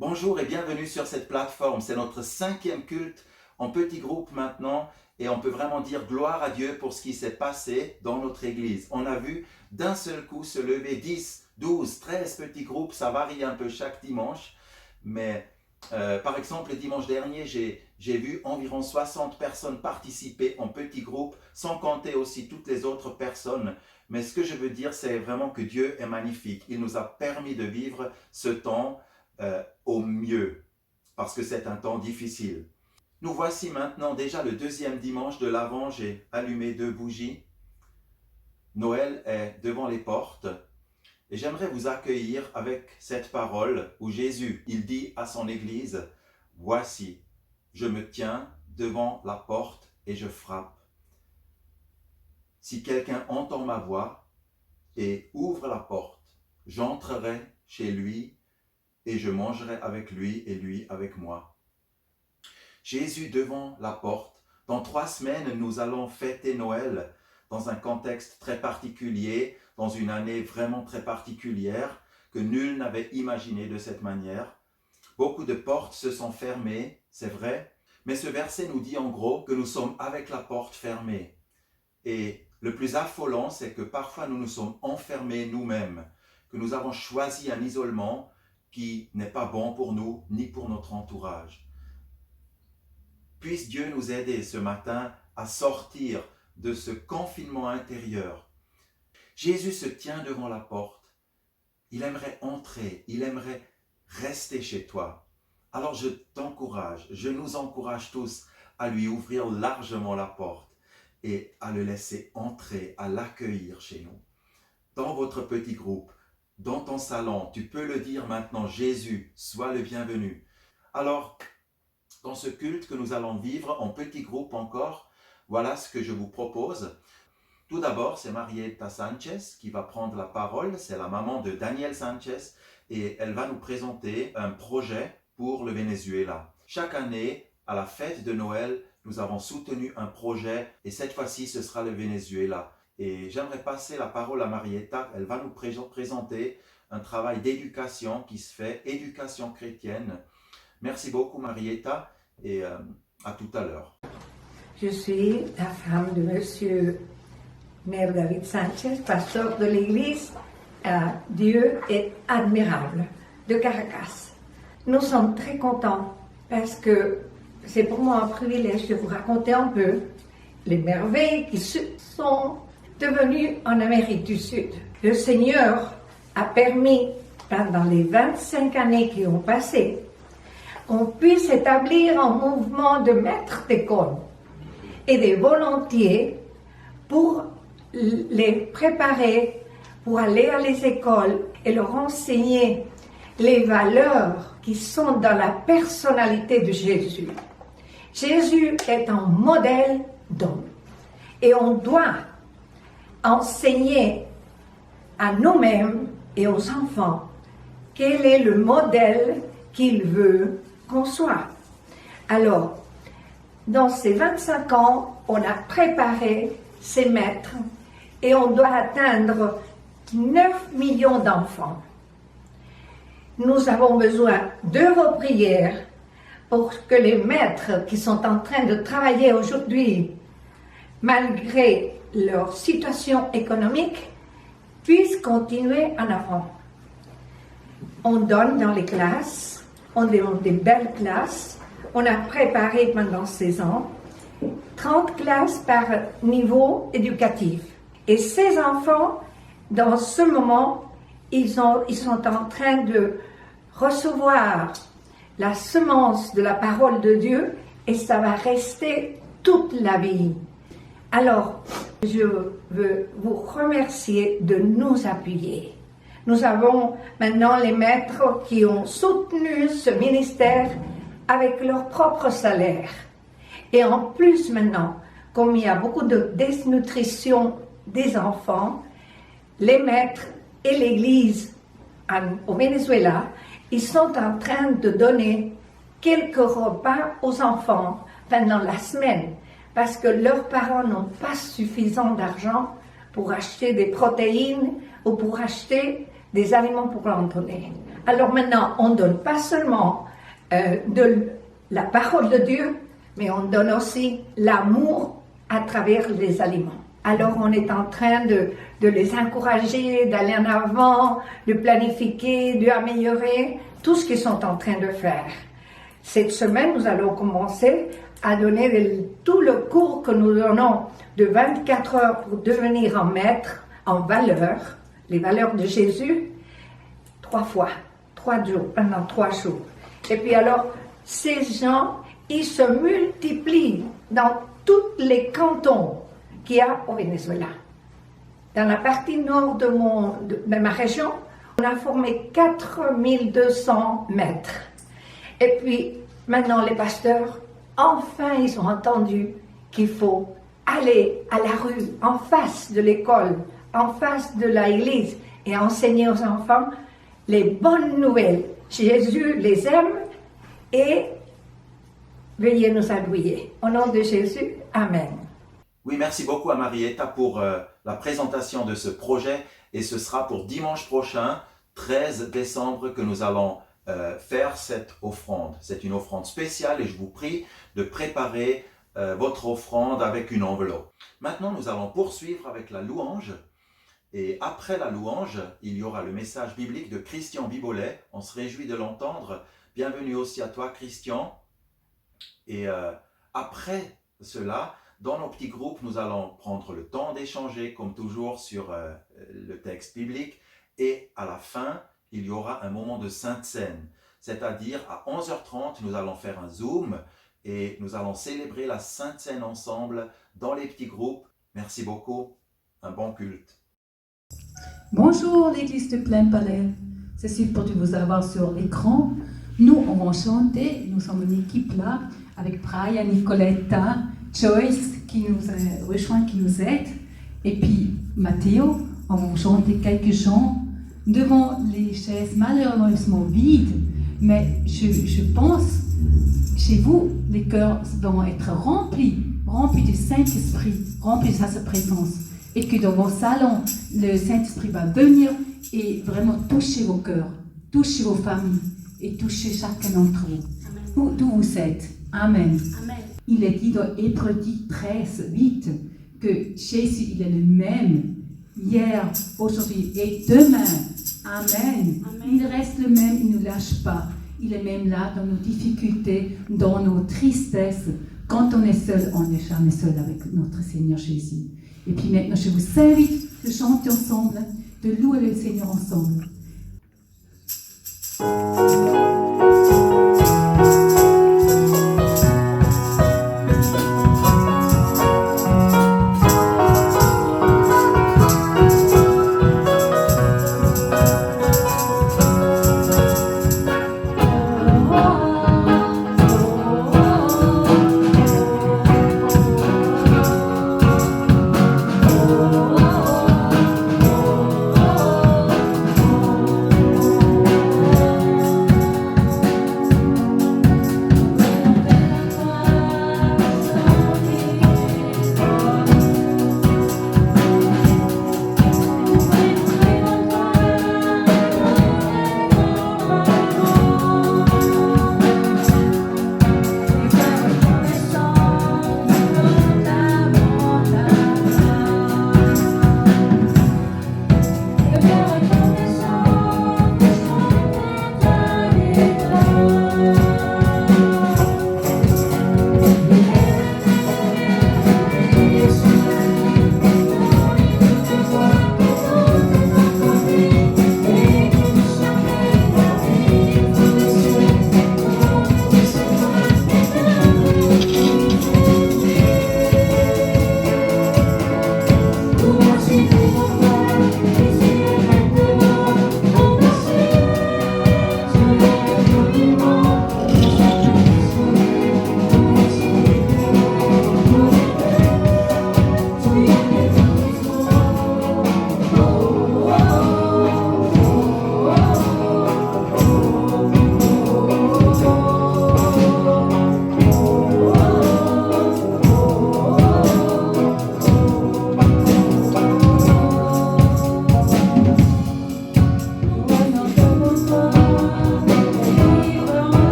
Bonjour et bienvenue sur cette plateforme. C'est notre 5e culte en petit groupe maintenant et on peut vraiment dire gloire à Dieu pour ce qui s'est passé dans notre église. On a vu d'un seul coup se lever 10, 12, 13 petits groupes, ça varie un peu chaque dimanche. Mais par exemple, le dimanche dernier, j'ai vu environ 60 personnes participer en petits groupes, sans compter aussi toutes les autres personnes. Mais ce que je veux dire, c'est vraiment que Dieu est magnifique. Il nous a permis de vivre ce temps au mieux, parce que c'est un temps difficile. Nous voici maintenant déjà le 2e dimanche de l'Avent. J'ai allumé 2 bougies. Noël est devant les portes. Et j'aimerais vous accueillir avec cette parole où Jésus, il dit à son Église, « Voici, je me tiens devant la porte et je frappe. Si quelqu'un entend ma voix et ouvre la porte, j'entrerai chez lui et je mangerai avec lui et lui avec moi. » Jésus devant la porte. Dans 3 semaines, nous allons fêter Noël dans un contexte très particulier, dans une année vraiment très particulière que nul n'avait imaginé de cette manière. Beaucoup de portes se sont fermées, c'est vrai, mais ce verset nous dit en gros que nous sommes avec la porte fermée. Et le plus affolant, c'est que parfois nous nous sommes enfermés nous-mêmes, que nous avons choisi un isolement qui n'est pas bon pour nous ni pour notre entourage. Puisse Dieu nous aider ce matin à sortir de ce confinement intérieur. Jésus se tient devant la porte. Il aimerait entrer, il aimerait rester chez toi. Alors je t'encourage, je nous encourage tous à lui ouvrir largement la porte et à le laisser entrer, à l'accueillir chez nous. Dans votre petit groupe, dans ton salon, tu peux le dire maintenant, Jésus, sois le bienvenu. Alors, dans ce culte que nous allons vivre en petit groupe encore, voilà ce que je vous propose. Tout d'abord, c'est Marietta Sanchez qui va prendre la parole. C'est la maman de Daniel Sanchez et elle va nous présenter un projet pour le Venezuela. Chaque année, à la fête de Noël, nous avons soutenu un projet et cette fois-ci, ce sera le Venezuela. Et j'aimerais passer la parole à Marietta. Elle va nous présenter un travail d'éducation qui se fait, éducation chrétienne. Merci beaucoup Marietta et à tout à l'heure. Je suis la femme de Monsieur Mère David Sanchez, pasteur de l'église Dieu est admirable de Caracas. Nous sommes très contents parce que c'est pour moi un privilège de vous raconter un peu les merveilles qui sont devenues en Amérique du Sud. Le Seigneur a permis, pendant les 25 années qui ont passé, qu'on puisse établir un mouvement de maîtres d'école et des volontiers pour les préparer pour aller à les écoles et leur enseigner les valeurs qui sont dans la personnalité de Jésus. Jésus est un modèle d'homme et on doit enseigner à nous-mêmes et aux enfants quel est le modèle qu'il veut qu'on soit. Alors, dans ces 25 ans, on a préparé ces maîtres et on doit atteindre 9 millions d'enfants. Nous avons besoin de vos prières pour que les maîtres qui sont en train de travailler aujourd'hui, malgré leur situation économique, puissent continuer en avant. On donne dans les classes, on donne des belles classes. On a préparé pendant 16 ans 30 classes par niveau éducatif. Et ces enfants, dans ce moment, ils sont en train de recevoir la semence de la parole de Dieu et ça va rester toute la vie. Alors, je veux vous remercier de nous appuyer. Nous avons maintenant les maîtres qui ont soutenu ce ministère avec leur propre salaire. Et en plus maintenant, comme il y a beaucoup de désnutrition des enfants, les maîtres et l'Église au Venezuela, ils sont en train de donner quelques repas aux enfants pendant la semaine parce que leurs parents n'ont pas suffisamment d'argent pour acheter des protéines ou pour acheter des aliments pour leur donner. Alors maintenant, on ne donne pas seulement de la parole de Dieu, mais on donne aussi l'amour à travers les aliments. Alors on est en train de les encourager, d'aller en avant, de planifier, d'améliorer tout ce qu'ils sont en train de faire. Cette semaine, nous allons commencer à donner tout le cours que nous donnons de 24 heures pour devenir un maître en valeurs, les valeurs de Jésus, 3 fois, 3 jours, pendant 3 jours. Et puis alors, ces gens, ils se multiplient dans tous les cantons qu'il y a au Venezuela. Dans la partie nord de ma région, on a formé 4200 maîtres. Et puis, maintenant, les pasteurs, enfin, ils ont entendu qu'il faut aller à la rue, en face de l'école, en face de l'église, et enseigner aux enfants les bonnes nouvelles. Jésus les aime et veuillez nous appuyer. Au nom de Jésus, Amen. Oui, merci beaucoup à Marietta pour la présentation de ce projet et ce sera pour dimanche prochain, 13 décembre, que nous allons faire cette offrande. C'est une offrande spéciale et je vous prie de préparer votre offrande avec une enveloppe. Maintenant, nous allons poursuivre avec la louange. Et après la louange, il y aura le message biblique de Christian Bibolet. On se réjouit de l'entendre. Bienvenue aussi à toi, Christian. Et après cela, dans nos petits groupes, nous allons prendre le temps d'échanger, comme toujours, sur le texte biblique. Et à la fin, il y aura un moment de Sainte Seine. C'est-à-dire, à 11h30, nous allons faire un Zoom et nous allons célébrer la Sainte Seine ensemble dans les petits groupes. Merci beaucoup. Un bon culte. Bonjour l'église de Plain-Palais, c'est super de vous avoir sur l'écran. Nous, on va chanter, nous sommes une équipe là, avec Brian, Nicoletta, Joyce qui nous a rejoint, qui nous aide, et puis Matteo, on va chanter quelques chants devant les chaises malheureusement vides, mais je pense, chez vous, les cœurs vont être remplis du Saint-Esprit, remplis de sa présence. Et que dans vos salons, le Saint-Esprit va venir et vraiment toucher vos cœurs, toucher vos familles et toucher chacun d'entre vous, d'où vous êtes. Amen. Amen. Il est dit dans Hébreux 13, 8 que Jésus, il est le même hier, aujourd'hui et demain. Amen. Amen. Il reste le même, il ne nous lâche pas. Il est même là dans nos difficultés, dans nos tristesses. Quand on est seul, on n'est jamais seul avec notre Seigneur Jésus. Et puis maintenant, je vous invite de chanter ensemble, de louer le Seigneur ensemble.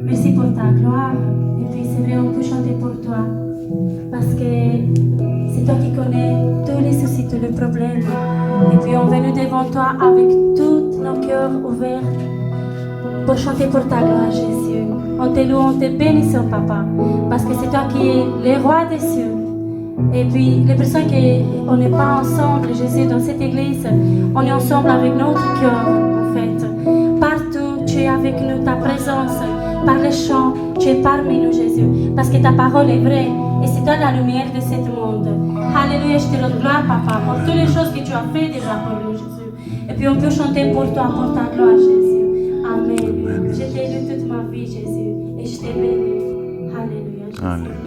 Merci pour ta gloire. Et puis c'est vrai, on peut chanter pour toi. Parce que c'est toi qui connais tous les soucis, tous les problèmes. Et puis on vient devant toi avec tous nos cœurs ouverts pour chanter pour ta gloire, Jésus. On te loue, on te bénit, Papa. Parce que c'est toi qui es le roi des cieux. Et puis les personnes qu'on n'est pas ensemble, Jésus, dans cette église, on est ensemble avec notre cœur, en fait. Partout, tu es avec nous, ta présence. Par les chants, tu es parmi nous, Jésus. Parce que ta parole est vraie. Et c'est toi la lumière de ce monde. Alléluia, je te rends gloire, Papa, pour toutes les choses que tu as fait déjà pour nous, Jésus. Et puis on peut chanter pour toi, pour ta gloire, Jésus. Amen. Je t'ai lu toute ma vie, Jésus. Et je t'ai béni. Alléluia. Jésus. Alléluia.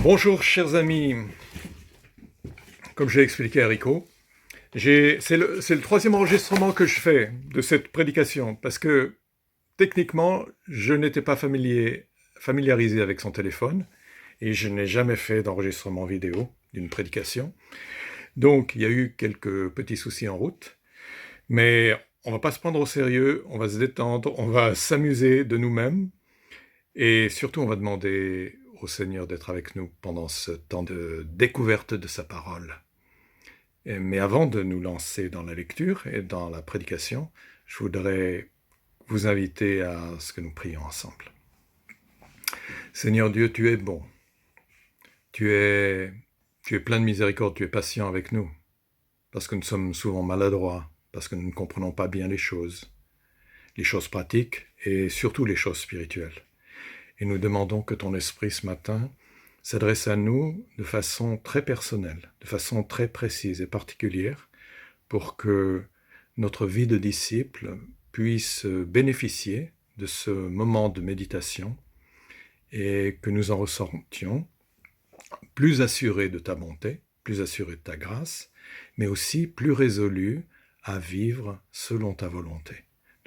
Bonjour chers amis, comme j'ai expliqué à Rico, c'est le troisième enregistrement que je fais de cette prédication parce que techniquement je n'étais pas familiarisé avec son téléphone et je n'ai jamais fait d'enregistrement vidéo d'une prédication. Donc il y a eu quelques petits soucis en route, mais on ne va pas se prendre au sérieux, on va se détendre, on va s'amuser de nous-mêmes et surtout on va demander au Seigneur d'être avec nous pendant ce temps de découverte de sa parole. Mais avant de nous lancer dans la lecture et dans la prédication, je voudrais vous inviter à ce que nous prions ensemble. Seigneur Dieu, tu es bon. Tu es plein de miséricorde, tu es patient avec nous, parce que nous sommes souvent maladroits, parce que nous ne comprenons pas bien les choses pratiques et surtout les choses spirituelles. Et nous demandons que ton esprit ce matin s'adresse à nous de façon très personnelle, de façon très précise et particulière, pour que notre vie de disciple puisse bénéficier de ce moment de méditation et que nous en ressortions plus assurés de ta bonté, plus assurés de ta grâce, mais aussi plus résolus à vivre selon ta volonté.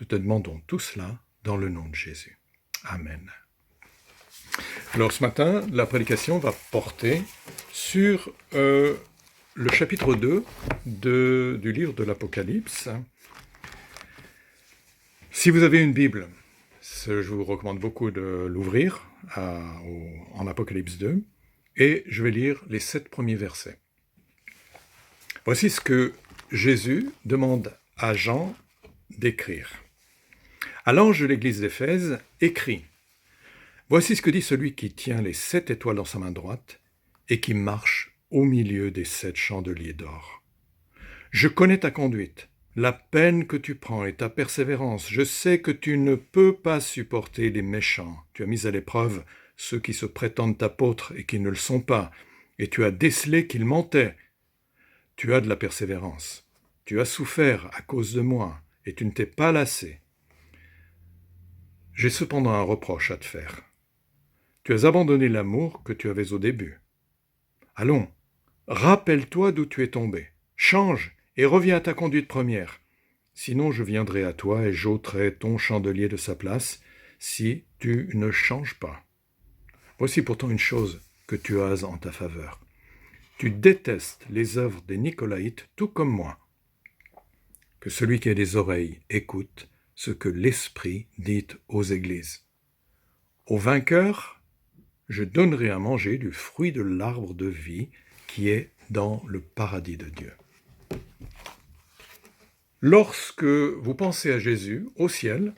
Nous te demandons tout cela dans le nom de Jésus. Amen. Alors ce matin, la prédication va porter sur le chapitre 2 du livre de l'Apocalypse. Si vous avez une Bible, je vous recommande beaucoup de l'ouvrir en Apocalypse 2, et je vais lire les 7 premiers versets. Voici ce que Jésus demande à Jean d'écrire. À l'ange de l'église d'Éphèse, écris. Voici ce que dit celui qui tient les 7 étoiles dans sa main droite et qui marche au milieu des 7 chandeliers d'or. Je connais ta conduite, la peine que tu prends et ta persévérance. Je sais que tu ne peux pas supporter les méchants. Tu as mis à l'épreuve ceux qui se prétendent apôtres et qui ne le sont pas, et tu as décelé qu'ils mentaient. Tu as de la persévérance. Tu as souffert à cause de moi, et tu ne t'es pas lassé. J'ai cependant un reproche à te faire. Tu as abandonné l'amour que tu avais au début. Allons, rappelle-toi d'où tu es tombé. Change et reviens à ta conduite première. Sinon je viendrai à toi et j'ôterai ton chandelier de sa place si tu ne changes pas. Voici pourtant une chose que tu as en ta faveur. Tu détestes les œuvres des Nicolaïtes tout comme moi. Que celui qui a des oreilles écoute ce que l'Esprit dit aux églises. Au vainqueur, je donnerai à manger du fruit de l'arbre de vie qui est dans le paradis de Dieu. Lorsque vous pensez à Jésus au ciel,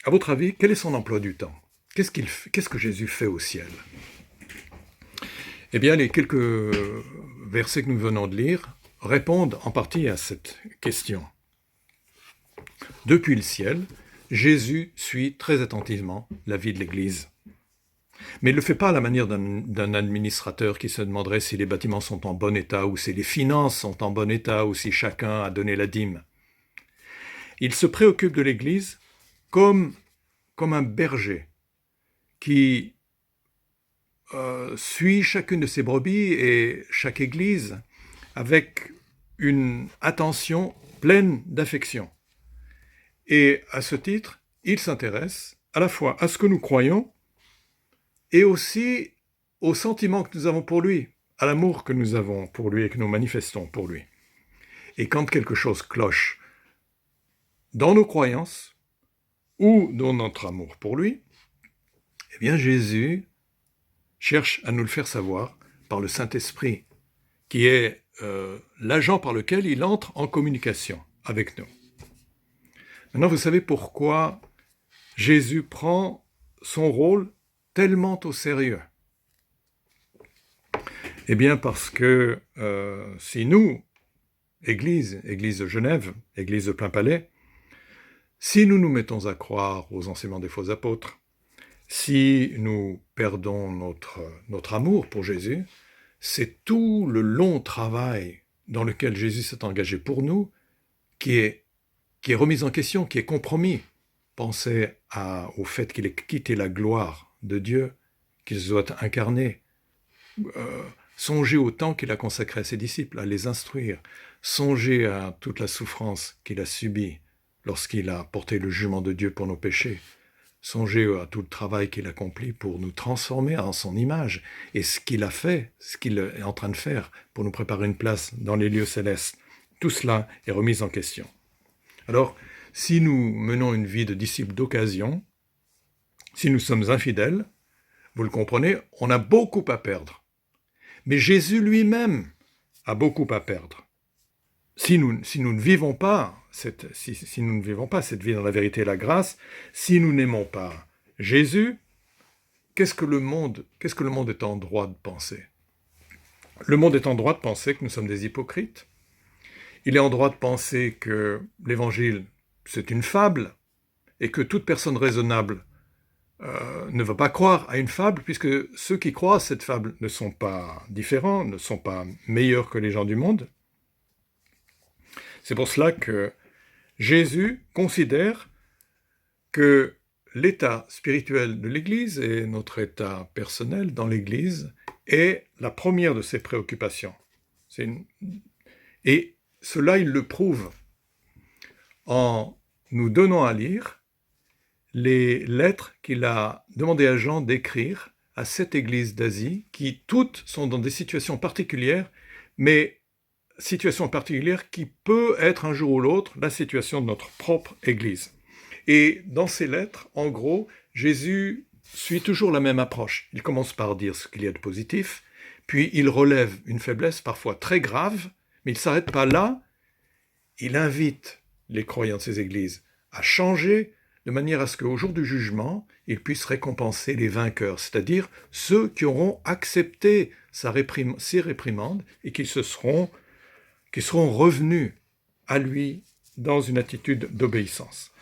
à votre avis, quel est son emploi du temps ? Qu'est-ce que Jésus fait au ciel ? Eh bien, les quelques versets que nous venons de lire répondent en partie à cette question. Depuis le ciel, Jésus suit très attentivement la vie de l'Église. Mais il ne le fait pas à la manière d'un administrateur qui se demanderait si les bâtiments sont en bon état ou si les finances sont en bon état ou si chacun a donné la dîme. Il se préoccupe de l'Église comme un berger qui suit chacune de ses brebis et chaque Église avec une attention pleine d'affection. Et à ce titre, il s'intéresse à la fois à ce que nous croyons et aussi au sentiment que nous avons pour lui, à l'amour que nous avons pour lui et que nous manifestons pour lui. Et quand quelque chose cloche dans nos croyances ou dans notre amour pour lui, eh bien Jésus cherche à nous le faire savoir par le Saint-Esprit, qui est l'agent par lequel il entre en communication avec nous. Maintenant, vous savez pourquoi Jésus prend son rôle tellement au sérieux. Eh bien parce que si nous, Église de Genève, Église de Plainpalais, si nous nous mettons à croire aux enseignements des faux apôtres, si nous perdons notre amour pour Jésus, c'est tout le long travail dans lequel Jésus s'est engagé pour nous qui est remis en question, qui est compromis. Pensez au fait qu'il ait quitté la gloire de Dieu, qu'il soit incarné Songez au temps qu'il a consacré à ses disciples, à les instruire. Songez à toute la souffrance qu'il a subie lorsqu'il a porté le jugement de Dieu pour nos péchés. Songez à tout le travail qu'il accomplit pour nous transformer en son image et ce qu'il a fait, ce qu'il est en train de faire pour nous préparer une place dans les lieux célestes. Tout cela est remis en question. Alors, si nous menons une vie de disciples d'occasion, si nous sommes infidèles, vous le comprenez, on a beaucoup à perdre. Mais Jésus lui-même a beaucoup à perdre. Si nous ne vivons pas cette vie dans la vérité et la grâce, si nous n'aimons pas Jésus, qu'est-ce que le monde est en droit de penser? Le monde est en droit de penser que nous sommes des hypocrites. Il est en droit de penser que l'Évangile, c'est une fable, et que toute personne raisonnable ne va pas croire à une fable, puisque ceux qui croient à cette fable ne sont pas différents, ne sont pas meilleurs que les gens du monde. C'est pour cela que Jésus considère que l'état spirituel de l'Église et notre état personnel dans l'Église est la première de ses préoccupations. Et cela, il le prouve en nous donnant à lire les lettres qu'il a demandé à Jean d'écrire à cette Église d'Asie, qui toutes sont dans des situations particulières, mais situation particulière qui peut être un jour ou l'autre la situation de notre propre Église. Et dans ces lettres, en gros, Jésus suit toujours la même approche. Il commence par dire ce qu'il y a de positif, puis il relève une faiblesse parfois très grave, mais il ne s'arrête pas là. Il invite les croyants de ces églises à changer de manière à ce qu'au jour du jugement, il puisse récompenser les vainqueurs, c'est-à-dire ceux qui auront accepté ses réprimandes et qui seront revenus à lui dans une attitude d'obéissance.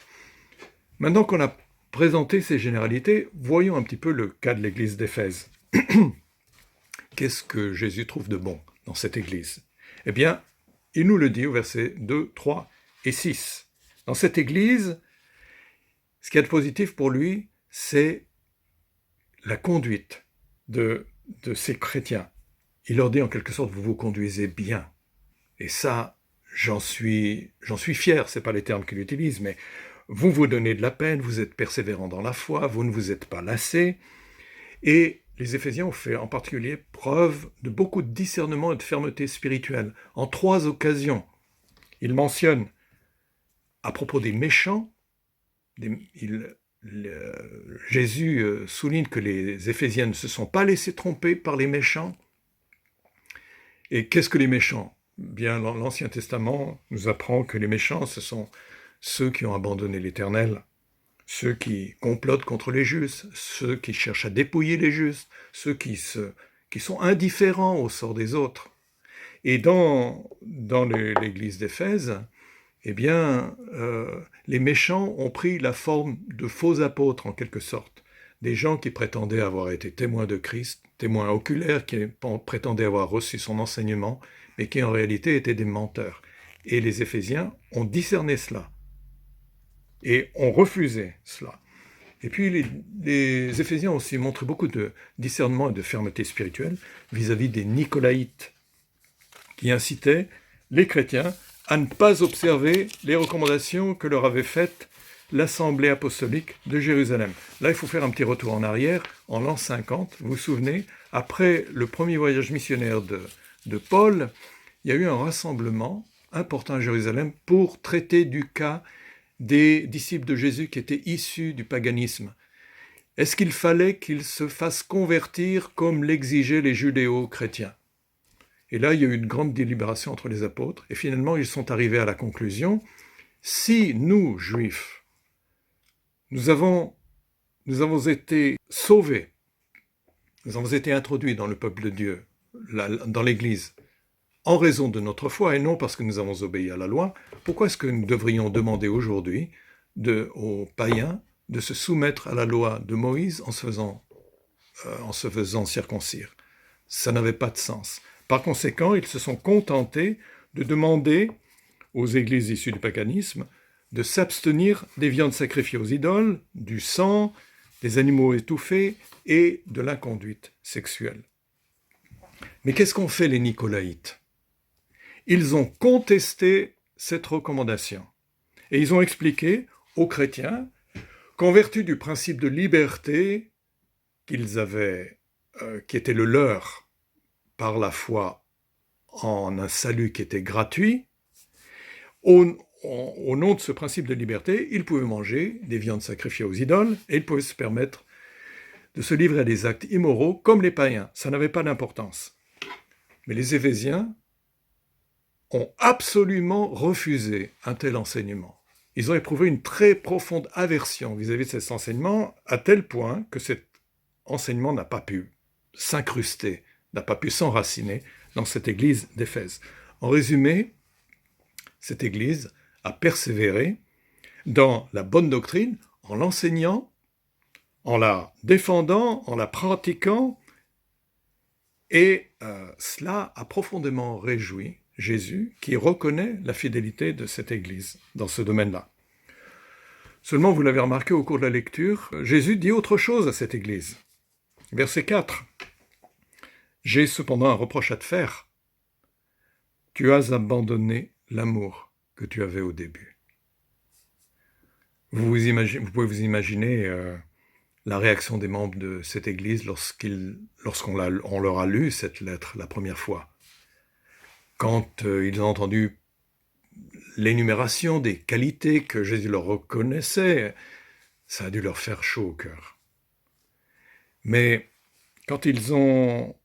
Maintenant qu'on a présenté ces généralités, voyons un petit peu le cas de l'église d'Éphèse. Qu'est-ce que Jésus trouve de bon dans cette église? Eh bien, il nous le dit au versets 2, 3 et 6. Dans cette église, ce qu'il y a de positif pour lui, c'est la conduite de ces chrétiens. Il leur dit en quelque sorte, vous vous conduisez bien. Et ça, j'en suis fier, ce n'est pas les termes qu'il utilise, mais vous vous donnez de la peine, vous êtes persévérants dans la foi, vous ne vous êtes pas lassés. Et les Éphésiens ont fait en particulier preuve de beaucoup de discernement et de fermeté spirituelle. En 3 occasions, ils mentionnent à propos des méchants, Jésus souligne que les Éphésiens ne se sont pas laissés tromper par les méchants. Et qu'est-ce que les méchants? Bien, l'Ancien Testament nous apprend que les méchants, ce sont ceux qui ont abandonné l'Éternel, ceux qui complotent contre les justes, ceux qui cherchent à dépouiller les justes, ceux qui sont indifférents au sort des autres. Et dans l'église d'Éphèse, eh bien, les méchants ont pris la forme de faux apôtres, en quelque sorte. Des gens qui prétendaient avoir été témoins de Christ, témoins oculaires, qui prétendaient avoir reçu son enseignement, mais qui en réalité étaient des menteurs. Et les Éphésiens ont discerné cela, et ont refusé cela. Et puis les Éphésiens ont aussi montré beaucoup de discernement et de fermeté spirituelle vis-à-vis des Nicolaïtes, qui incitaient les chrétiens à ne pas observer les recommandations que leur avait faites l'Assemblée apostolique de Jérusalem. Là, il faut faire un petit retour en arrière. En l'an 50, vous vous souvenez, après le premier voyage missionnaire de Paul, il y a eu un rassemblement important à Jérusalem pour traiter du cas des disciples de Jésus qui étaient issus du paganisme. Est-ce qu'il fallait qu'ils se fassent convertir comme l'exigeaient les judéo-chrétiens? Et là, il y a eu une grande délibération entre les apôtres, et finalement, ils sont arrivés à la conclusion, si nous, Juifs, nous avons été sauvés, nous avons été introduits dans le peuple de Dieu, dans l'Église, en raison de notre foi, et non parce que nous avons obéi à la loi, pourquoi est-ce que nous devrions demander aujourd'hui aux païens de se soumettre à la loi de Moïse en se faisant circoncire? Ça n'avait pas de sens. Par conséquent, ils se sont contentés de demander aux églises issues du paganisme de s'abstenir des viandes sacrifiées aux idoles, du sang, des animaux étouffés et de l'inconduite sexuelle. Mais qu'est-ce qu'ont fait les Nicolaïtes? Ils ont contesté cette recommandation. Et ils ont expliqué aux chrétiens qu'en vertu du principe de liberté qu'ils avaient, qui était le leur par la foi en un salut qui était gratuit, au nom de ce principe de liberté, ils pouvaient manger des viandes sacrifiées aux idoles et ils pouvaient se permettre de se livrer à des actes immoraux comme les païens. Ça n'avait pas d'importance. Mais les Éphésiens ont absolument refusé un tel enseignement. Ils ont éprouvé une très profonde aversion vis-à-vis de cet enseignement, à tel point que cet enseignement n'a pas pu s'incruster, n'a pas pu s'enraciner dans cette église d'Éphèse. En résumé, cette église a persévéré dans la bonne doctrine, en l'enseignant, en la défendant, en la pratiquant, et cela a profondément réjoui Jésus, qui reconnaît la fidélité de cette église dans ce domaine-là. Seulement, vous l'avez remarqué au cours de la lecture, Jésus dit autre chose à cette église. Verset 4. « J'ai cependant un reproche à te faire. Tu as abandonné l'amour que tu avais au début. » Vous pouvez vous imaginer la réaction des membres de cette église lorsqu'on leur a lu cette lettre la première fois. Quand ils ont entendu l'énumération des qualités que Jésus leur reconnaissait, ça a dû leur faire chaud au cœur. Mais quand ils ont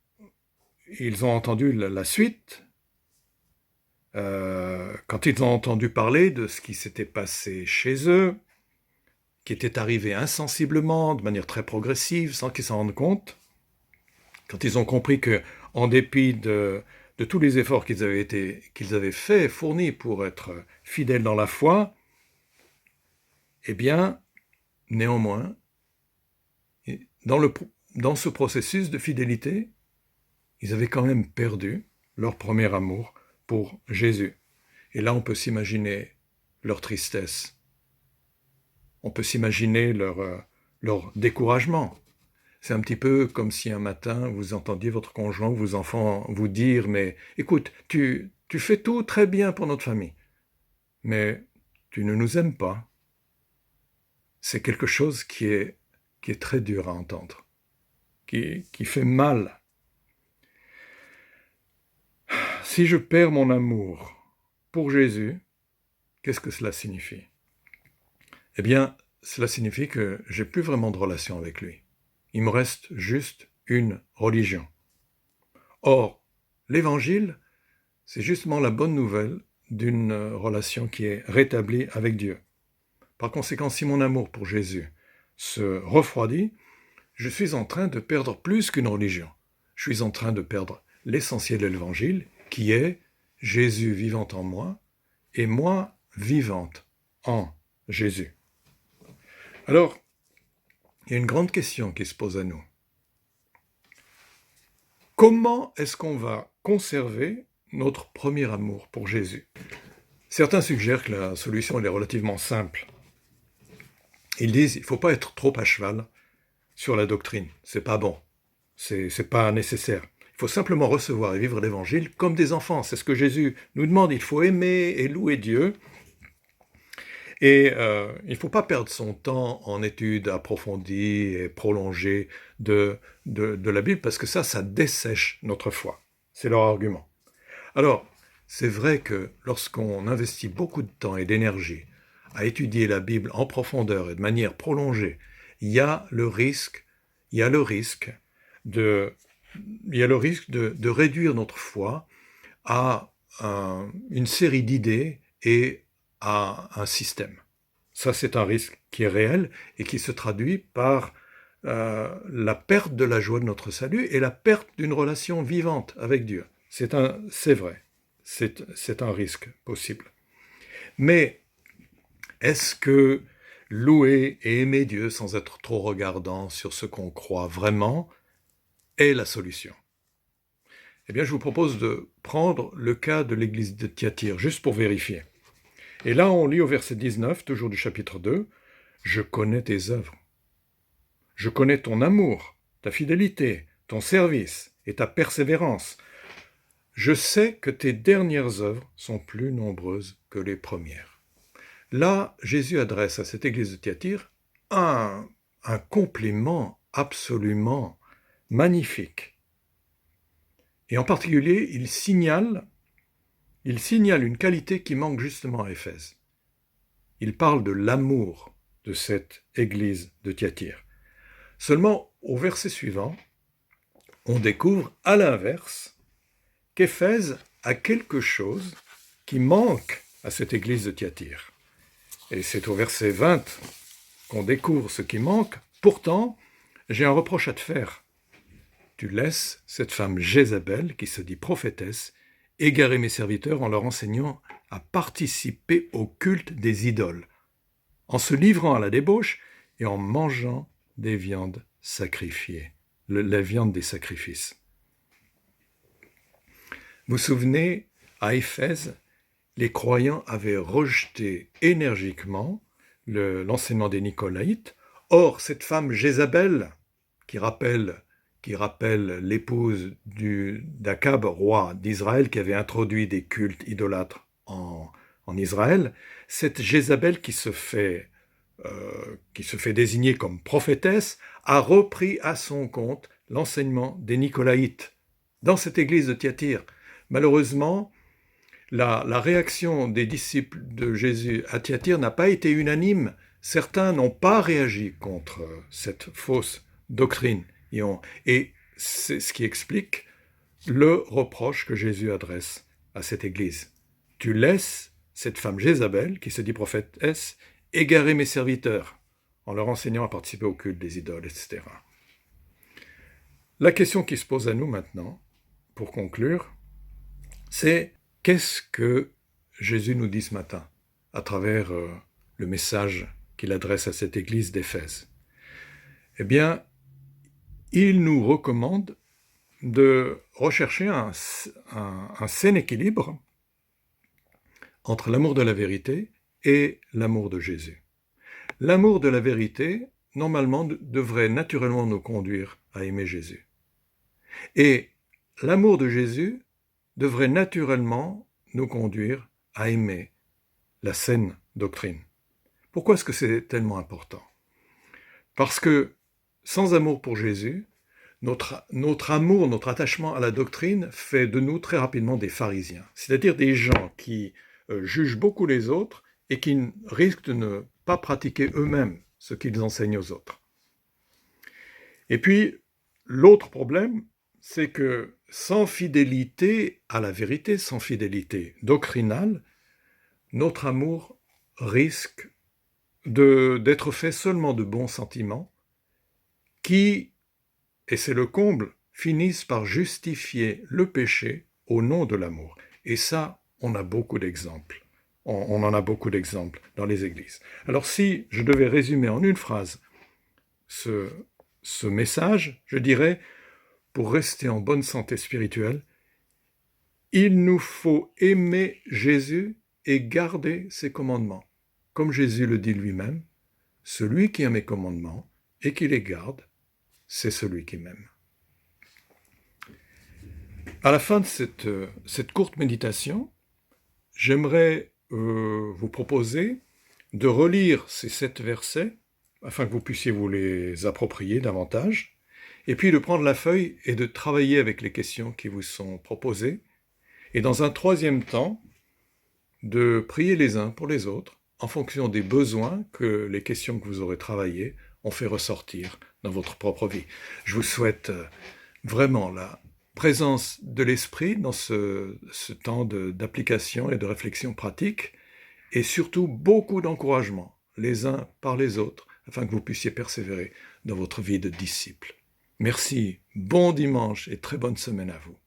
entendu la suite, quand ils ont entendu parler de ce qui s'était passé chez eux, qui était arrivé insensiblement, de manière très progressive, sans qu'ils s'en rendent compte, quand ils ont compris que, en dépit de tous les efforts qu'ils avaient faits, fournis pour être fidèles dans la foi, eh bien, néanmoins, dans ce processus de fidélité, ils avaient quand même perdu leur premier amour pour Jésus. Et là, on peut s'imaginer leur tristesse. On peut s'imaginer leur découragement. C'est un petit peu comme si un matin, vous entendiez votre conjoint ou vos enfants vous dire « Mais écoute, tu fais tout très bien pour notre famille, mais tu ne nous aimes pas. » C'est quelque chose qui est très dur à entendre, qui fait mal. Si je perds mon amour pour Jésus, qu'est-ce que cela signifie? Eh bien, cela signifie que j'ai plus vraiment de relation avec lui. Il me reste juste une religion. Or, l'Évangile, c'est justement la bonne nouvelle d'une relation qui est rétablie avec Dieu. Par conséquent, si mon amour pour Jésus se refroidit, je suis en train de perdre plus qu'une religion. Je suis en train de perdre l'essentiel de l'Évangile, qui est Jésus vivant en moi et moi vivante en Jésus. Alors, il y a une grande question qui se pose à nous. Comment est-ce qu'on va conserver notre premier amour pour Jésus? Certains suggèrent que la solution elle est relativement simple. Ils disent, il ne faut pas être trop à cheval sur la doctrine. C'est pas bon. C'est pas nécessaire. Il faut simplement recevoir et vivre l'Évangile comme des enfants. C'est ce que Jésus nous demande. Il faut aimer et louer Dieu. Et il ne faut pas perdre son temps en études approfondies et prolongées de la Bible, parce que ça dessèche notre foi. C'est leur argument. Alors, c'est vrai que lorsqu'on investit beaucoup de temps et d'énergie à étudier la Bible en profondeur et de manière prolongée, il y a le risque de réduire notre foi à une série d'idées et à un système. Ça, c'est un risque qui est réel et qui se traduit par la perte de la joie de notre salut et la perte d'une relation vivante avec Dieu. C'est vrai, c'est un risque possible. Mais est-ce que louer et aimer Dieu sans être trop regardant sur ce qu'on croit vraiment est la solution? Eh bien, je vous propose de prendre le cas de l'église de Thyatire, juste pour vérifier. Et là, on lit au verset 19, toujours du chapitre 2, « Je connais tes œuvres. Je connais ton amour, ta fidélité, ton service, et ta persévérance. Je sais que tes dernières œuvres sont plus nombreuses que les premières. » Là, Jésus adresse à cette église de Thyatire un compliment absolument magnifique. Et en particulier, il signale une qualité qui manque justement à Éphèse. Il parle de l'amour de cette église de Thyatire. Seulement, au verset suivant, on découvre à l'inverse qu'Éphèse a quelque chose qui manque à cette église de Thyatire. Et c'est au verset 20 qu'on découvre ce qui manque. Pourtant, j'ai un reproche à te faire. Tu laisses cette femme Jézabel, qui se dit prophétesse, égarer mes serviteurs en leur enseignant à participer au culte des idoles, en se livrant à la débauche et en mangeant des viandes sacrifiées, la viande des sacrifices. Vous vous souvenez, à Éphèse, les croyants avaient rejeté énergiquement l'enseignement des Nicolaïtes. Or, cette femme Jézabel, qui rappelle l'épouse d'Akab, roi d'Israël, qui avait introduit des cultes idolâtres en Israël, cette Jézabel qui se fait désigner comme prophétesse, a repris à son compte l'enseignement des Nicolaïtes dans cette église de Thyatire. Malheureusement, la réaction des disciples de Jésus à Thyatire n'a pas été unanime. Certains n'ont pas réagi contre cette fausse doctrine. Et c'est ce qui explique le reproche que Jésus adresse à cette église. Tu laisses cette femme Jézabel, qui se dit prophétesse, égarer mes serviteurs en leur enseignant à participer au culte des idoles, etc. La question qui se pose à nous maintenant, pour conclure, c'est qu'est-ce que Jésus nous dit ce matin à travers le message qu'il adresse à cette église d'Éphèse? Eh bien, il nous recommande de rechercher un sain équilibre entre l'amour de la vérité et l'amour de Jésus. L'amour de la vérité, normalement, devrait naturellement nous conduire à aimer Jésus. Et l'amour de Jésus devrait naturellement nous conduire à aimer la saine doctrine. Pourquoi est-ce que c'est tellement important? Parce que sans amour pour Jésus, notre amour, notre attachement à la doctrine fait de nous très rapidement des pharisiens, c'est-à-dire des gens qui jugent beaucoup les autres et qui risquent de ne pas pratiquer eux-mêmes ce qu'ils enseignent aux autres. Et puis, l'autre problème, c'est que sans fidélité à la vérité, sans fidélité doctrinale, notre amour risque d'être fait seulement de bons sentiments qui, et c'est le comble, finissent par justifier le péché au nom de l'amour. Et ça, on a beaucoup d'exemples. On en a beaucoup d'exemples dans les églises. Alors si je devais résumer en une phrase ce message, je dirais, pour rester en bonne santé spirituelle, il nous faut aimer Jésus et garder ses commandements. Comme Jésus le dit lui-même, celui qui a mes commandements et qui les garde, c'est celui qui m'aime. À la fin de cette courte méditation, j'aimerais vous proposer de relire ces 7 versets afin que vous puissiez vous les approprier davantage, et puis de prendre la feuille et de travailler avec les questions qui vous sont proposées, et dans un troisième temps, de prier les uns pour les autres en fonction des besoins que les questions que vous aurez travaillées ont fait ressortir dans votre propre vie. Je vous souhaite vraiment la présence de l'esprit dans ce temps d'application et de réflexion pratique, et surtout beaucoup d'encouragement les uns par les autres, afin que vous puissiez persévérer dans votre vie de disciple. Merci, bon dimanche et très bonne semaine à vous.